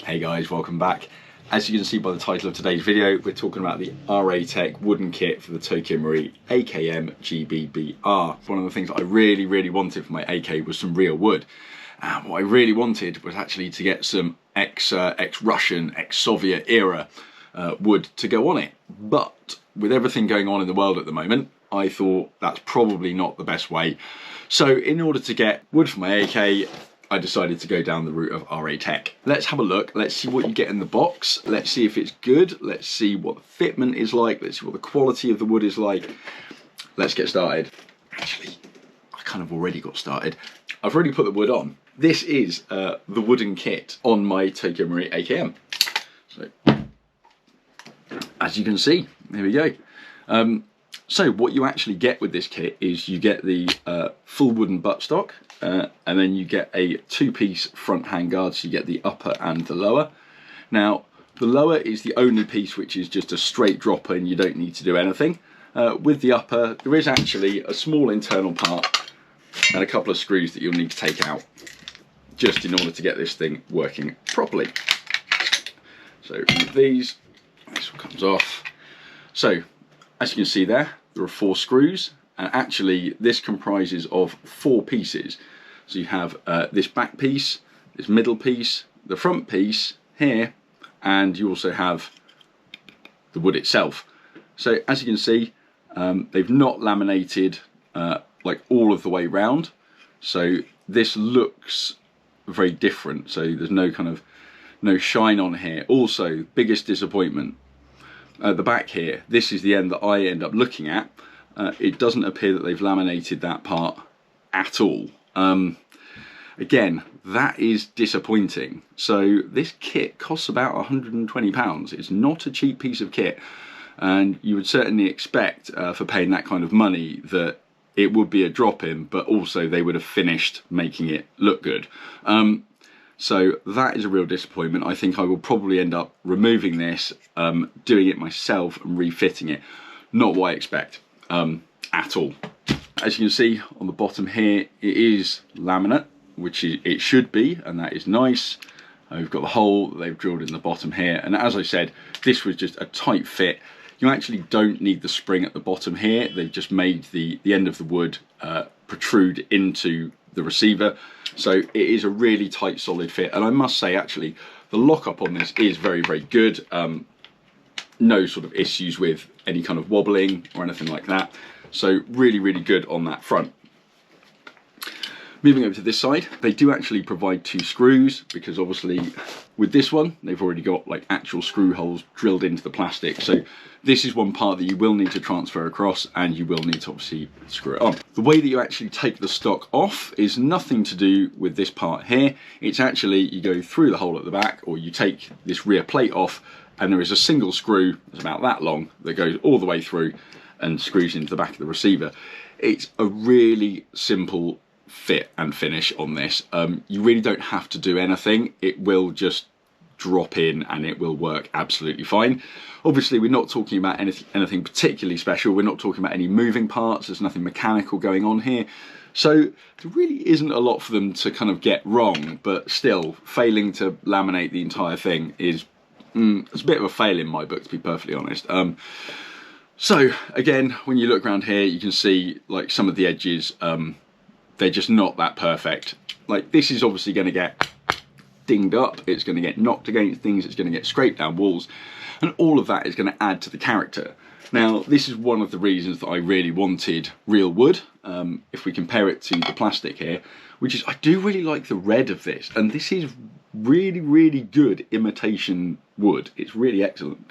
Hey guys, welcome back. As you can see by the title of today's video, we're talking about the RA Tech wooden kit for the Tokyo Marui AKM GBBR. One of the things I really wanted for my AK was some real wood. And what I really wanted was actually to get some ex-Russian, ex-Soviet era wood to go on it. But with everything going on in the world at the moment, I thought that's probably not the best way. So in order to get wood for my AK, I decided to go down the route of RA Tech. Let's have a look. Let's see what you get in the box. Let's see if it's good. Let's see what the fitment is like. Let's see what the quality of the wood is like. Let's get started. Actually, I kind of already got started. I've already put the wood on. This is the wooden kit on my Tokyo Marui AKM. So, as you can see, there we go. So what you actually get with this kit is you get the full wooden buttstock, and then you get a two-piece front handguard, so you get the upper and the lower. Now, the lower is the only piece which is just a straight dropper and you don't need to do anything. With the upper, there is actually a small internal part and a couple of screws that you'll need to take out just in order to get this thing working properly. So with these, this one comes off. So, as you can see there are 4 screws, and actually this comprises of 4 pieces. So you have this back piece, this middle piece, the front piece here, and you also have the wood itself. So as you can see, they've not laminated like all of the way round, so this looks very different. So there's no shine on here. Also, biggest disappointment, at the back here, this is the end that I end up looking at. It doesn't appear that they've laminated that part at all. Again, that is disappointing. So this kit costs about £120. It's not a cheap piece of kit, and you would certainly expect for paying that kind of money that it would be a drop-in, but also they would have finished making it look good. So that is a real disappointment. I think I will probably end up removing this, doing it myself and refitting it. Not what I expect at all. As you can see on the bottom here, it is laminate, which it should be, and that is nice. We've got the hole that they've drilled in the bottom here, and as I said, this was just a tight fit. You actually don't need the spring at the bottom here. They've just made the end of the wood protrude into the receiver, so it is a really tight, solid fit. And I must say, actually, the lockup on this is very good. No sort of issues with any kind of wobbling or anything like that, so really good on that front. Moving over to this side, they do actually provide 2 screws, because obviously with this one they've already got like actual screw holes drilled into the plastic. So this is one part that you will need to transfer across, and you will need to obviously screw it on. The way that you actually take the stock off is nothing to do with this part here. It's actually, you go through the hole at the back, or you take this rear plate off, and there is a single screw that's about that long that goes all the way through and screws into the back of the receiver. It's a really simple fit and finish on this. You really don't have to do anything. It will just drop in and it will work absolutely fine. Obviously, we're not talking about anything particularly special. We're not talking about any moving parts. There's nothing mechanical going on here, so there really isn't a lot for them to kind of get wrong. But still, failing to laminate the entire thing is it's a bit of a fail in my book, to be perfectly honest. So again, when you look around here, you can see like some of the edges, they're just not that perfect. Like, this is obviously going to get dinged up, it's going to get knocked against things, it's going to get scraped down walls, and all of that is going to add to the character. Now, this is one of the reasons that I really wanted real wood. If we compare it to the plastic here, which is, I do really like the red of this, and this is really good imitation wood. It's really excellent,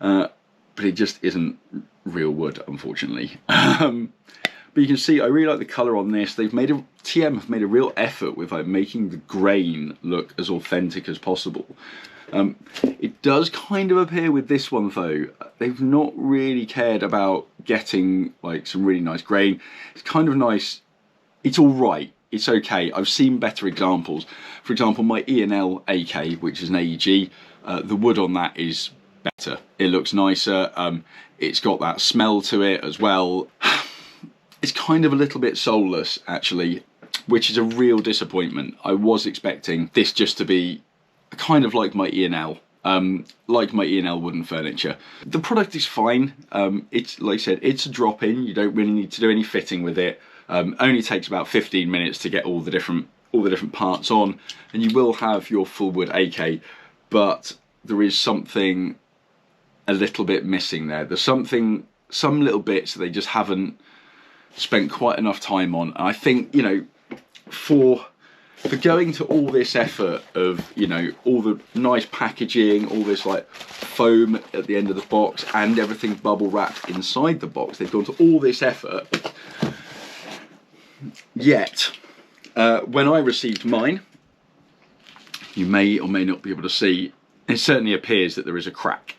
but it just isn't real wood, unfortunately. But you can see I really like the colour on this. TM have made a real effort with like making the grain look as authentic as possible. It does kind of appear with this one though, they've not really cared about getting like some really nice grain. It's kind of nice. It's all right. It's okay. I've seen better examples. For example, my E&L AK, which is an AEG, the wood on that is better. It looks nicer. It's got that smell to it as well. It's kind of a little bit soulless, actually, which is a real disappointment. I was expecting this just to be kind of like my E&L. Like my E&L wooden furniture. The product is fine. It's, like I said, it's a drop-in. You don't really need to do any fitting with it. Only takes about 15 minutes to get all the different parts on, and you will have your full wood AK, but there is something a little bit missing there. There's some little bits that they just haven't spent quite enough time on. And I think, you know, for going to all this effort of, you know, all the nice packaging, all this like foam at the end of the box and everything bubble wrapped inside the box, they've gone to all this effort, yet when I received mine, you may or may not be able to see, it certainly appears that there is a crack.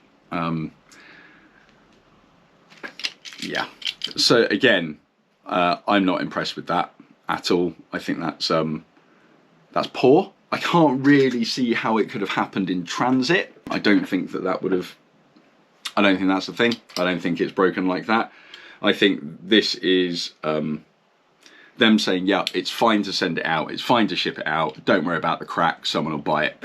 Yeah, so again, I'm not impressed with that at all. I think that's poor. I can't really see how it could have happened in transit. I don't think that would have, I don't think that's the thing. I don't think it's broken like that. I think this is them saying, yeah, it's fine to send it out, it's fine to ship it out, don't worry about the crack, someone will buy it.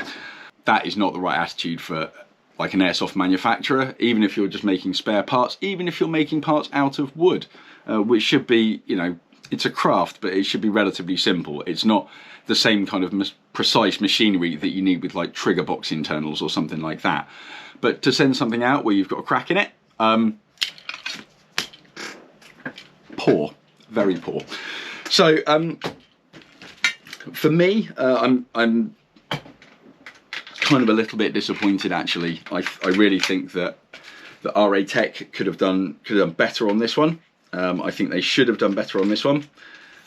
That is not the right attitude for like an airsoft manufacturer, even if you're just making spare parts, even if you're making parts out of wood, which should be, you know, it's a craft, but it should be relatively simple. It's not the same kind of precise machinery that you need with like trigger box internals or something like that. But to send something out where you've got a crack in it, poor, very poor. So for me, I'm kind of a little bit disappointed actually. I really think that the RA Tech could have done better on this one. I think they should have done better on this one,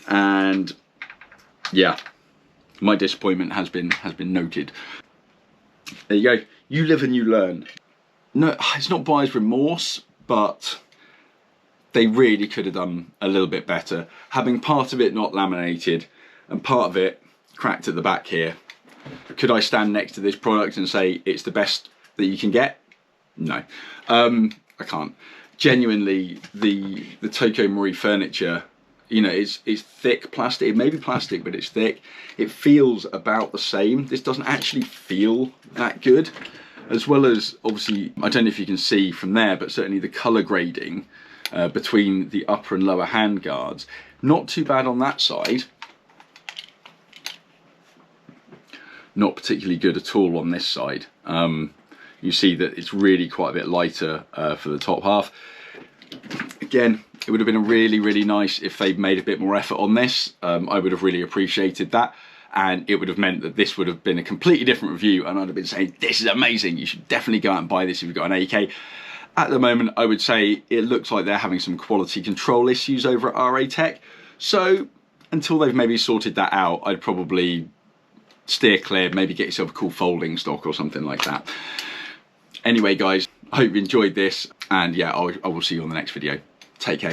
and yeah, my disappointment has been noted. There you go. You live and you learn. No, it's not buyer's remorse, but they really could have done a little bit better. Having part of it not laminated and part of it cracked at the back here. Could I stand next to this product and say it's the best that you can get? No, I can't. Genuinely, the Tokyo Marui furniture, you know, it's thick plastic. It may be plastic, but it's thick. It feels about the same. This doesn't actually feel that good. As well as, obviously, I don't know if you can see from there, but certainly the colour grading between the upper and lower handguards, not too bad on that side. Not particularly good at all on this side. You see that it's really quite a bit lighter for the top half. Again, it would have been really, really nice if they'd made a bit more effort on this. I would have really appreciated that, and it would have meant that this would have been a completely different review, and I'd have been saying, this is amazing, you should definitely go out and buy this if you've got an AK. At the moment, I would say it looks like they're having some quality control issues over at RA Tech, so until they've maybe sorted that out, I'd probably steer clear, maybe get yourself a cool folding stock or something like that. Anyway guys, I hope you enjoyed this, and yeah, I will see you on the next video. Take care.